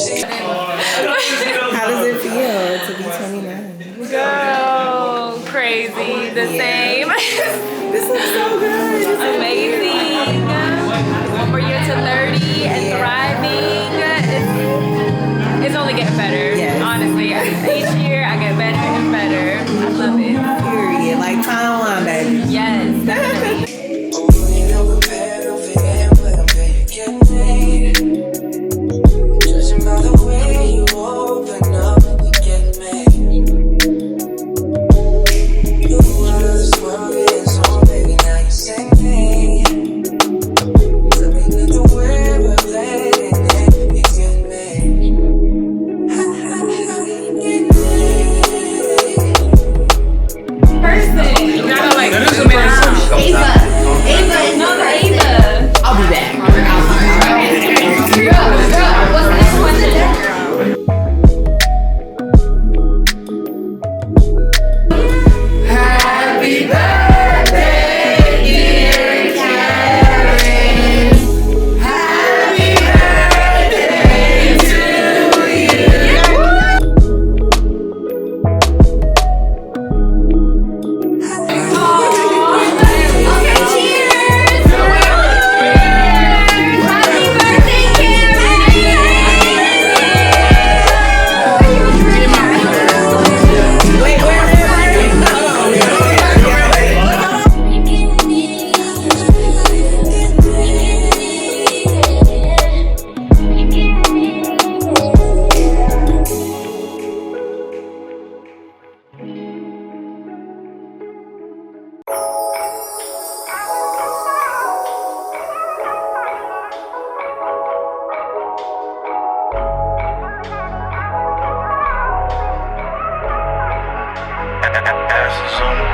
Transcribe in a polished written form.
How does it feel to be 29? Girl, crazy. The same. This looks so good. It's Amazing. 1 more year to 30 and thriving. It's only getting better. Yes. Honestly, each year I get better and better. I love it. Period. Like Taiwan, baby. Yes, definitely. Ashes on the